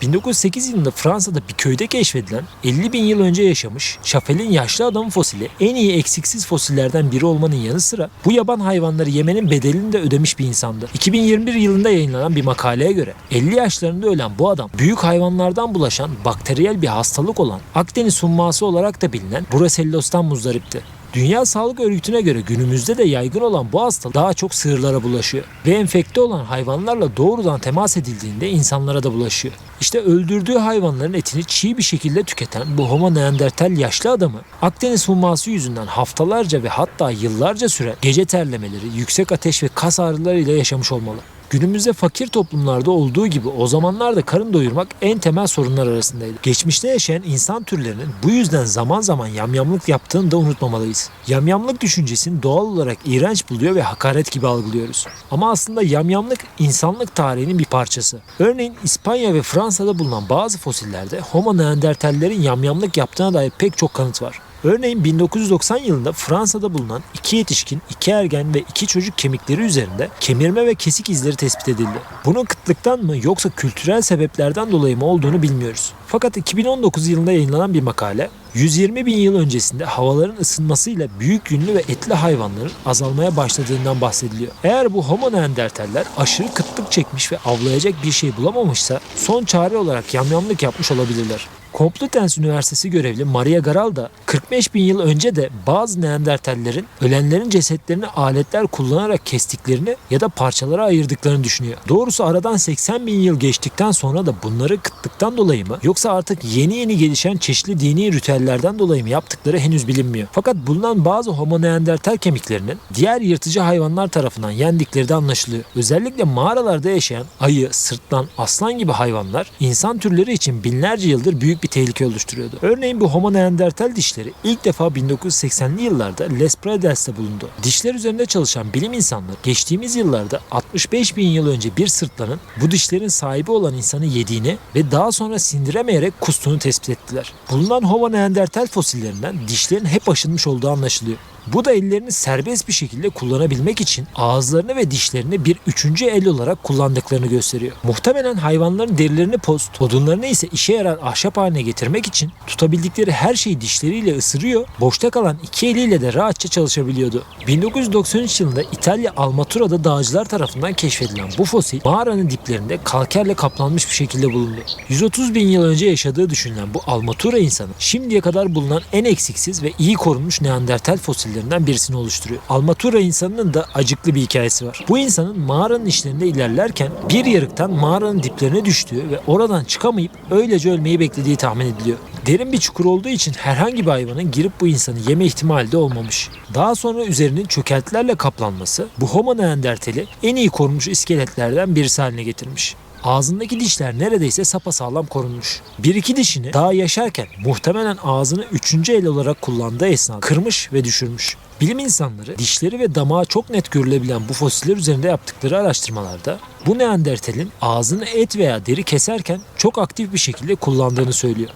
1908 yılında Fransa'da bir köyde keşfedilen 50 bin yıl önce yaşamış Schaffel'in yaşlı adamı fosili en iyi eksiksiz fosillerden biri olmanın yanı sıra bu yaban hayvanları yemenin bedelini de ödemiş bir insandı. 2021 yılında yayınlanan bir makaleye göre 50 yaşlarında ölen bu adam büyük hayvanlardan bulaşan bakteriyel bir hastalık olan Akdeniz humması olarak da bilinen Brusellos'tan muzdaripti. Dünya Sağlık Örgütü'ne göre günümüzde de yaygın olan bu hastalık daha çok sığırlara bulaşıyor ve enfekte olan hayvanlarla doğrudan temas edildiğinde insanlara da bulaşıyor. İşte öldürdüğü hayvanların etini çiğ bir şekilde tüketen bu Homo neandertal yaşlı adamı Akdeniz humması yüzünden haftalarca ve hatta yıllarca süren gece terlemeleri, yüksek ateş ve kas ağrılarıyla yaşamış olmalı. Günümüzde fakir toplumlarda olduğu gibi o zamanlarda karın doyurmak en temel sorunlar arasındaydı. Geçmişte yaşayan insan türlerinin bu yüzden zaman zaman yamyamlık yaptığını da unutmamalıyız. Yamyamlık düşüncesini doğal olarak iğrenç buluyor ve hakaret gibi algılıyoruz. Ama aslında yamyamlık insanlık tarihinin bir parçası. Örneğin İspanya ve Fransa'da bulunan bazı fosillerde Homo neandertallerin yamyamlık yaptığına dair pek çok kanıt var. Örneğin 1990 yılında Fransa'da bulunan 2 yetişkin, 2 ergen ve 2 çocuk kemikleri üzerinde kemirme ve kesik izleri tespit edildi. Bunun kıtlıktan mı yoksa kültürel sebeplerden dolayı mı olduğunu bilmiyoruz. Fakat 2019 yılında yayınlanan bir makale, 120 bin yıl öncesinde havaların ısınmasıyla büyük yünlü ve etli hayvanların azalmaya başladığından bahsediliyor. Eğer bu Homo neandertaller aşırı kıtlık çekmiş ve avlayacak bir şey bulamamışsa son çare olarak yamyamlık yapmış olabilirler. Complutense Üniversitesi görevli Maria Garal da 45 bin yıl önce de bazı neandertallerin ölenlerin cesetlerini aletler kullanarak kestiklerini ya da parçalara ayırdıklarını düşünüyor. Doğrusu aradan 80 bin yıl geçtikten sonra da bunları kıtlıktan dolayı mı yoksa artık yeni gelişen çeşitli dini ritüellerden dolayı mı yaptıkları henüz bilinmiyor. Fakat bulunan bazı Homo neandertal kemiklerinin diğer yırtıcı hayvanlar tarafından yendikleri de anlaşılıyor. Özellikle mağaralarda yaşayan ayı, sırtlan, aslan gibi hayvanlar insan türleri için binlerce yıldır büyük bir tehlike oluşturuyordu. Örneğin bu Homo neandertal dişleri ilk defa 1980'li yıllarda Les Pradels'te bulundu. Dişler üzerinde çalışan bilim insanları geçtiğimiz yıllarda 65 bin yıl önce bir sırtlanın bu dişlerin sahibi olan insanı yediğini ve daha sonra sindiremeyerek kustuğunu tespit ettiler. Bulunan Homo neandertal fosillerinden dişlerin hep aşınmış olduğu anlaşılıyor. Bu da ellerini serbest bir şekilde kullanabilmek için ağızlarını ve dişlerini bir üçüncü el olarak kullandıklarını gösteriyor. Muhtemelen hayvanların derilerini post, odunlarını ise işe yarar ahşap haline getirmek için tutabildikleri her şeyi dişleriyle ısırıyor, boşta kalan iki eliyle de rahatça çalışabiliyordu. 1993 yılında İtalya Almatura'da dağcılar tarafından keşfedilen bu fosil mağaranın diplerinde kalkerle kaplanmış bir şekilde bulundu. 130 bin yıl önce yaşadığı düşünülen bu Almatura insanı şimdiye kadar bulunan en eksiksiz ve iyi korunmuş neandertal fosillerinden birisini oluşturuyor. Almatura insanının da acıklı bir hikayesi var. Bu insanın mağaranın içlerinde ilerlerken bir yarıktan mağaranın diplerine düştüğü ve oradan çıkamayıp öylece ölmeyi beklediği tahmin ediliyor. Derin bir çukur olduğu için herhangi bir hayvanın girip bu insanı yeme ihtimali de olmamış. Daha sonra üzerinin çökeltilerle kaplanması bu Homo neandertali en iyi korunmuş iskeletlerden birisi haline getirmiş. Ağzındaki dişler neredeyse sapasağlam korunmuş. Bir iki dişini daha yaşarken muhtemelen ağzını üçüncü el olarak kullandığı esnada kırmış ve düşürmüş. Bilim insanları dişleri ve damağı çok net görülebilen bu fosiller üzerinde yaptıkları araştırmalarda bu neandertalin ağzını et veya deri keserken çok aktif bir şekilde kullandığını söylüyor.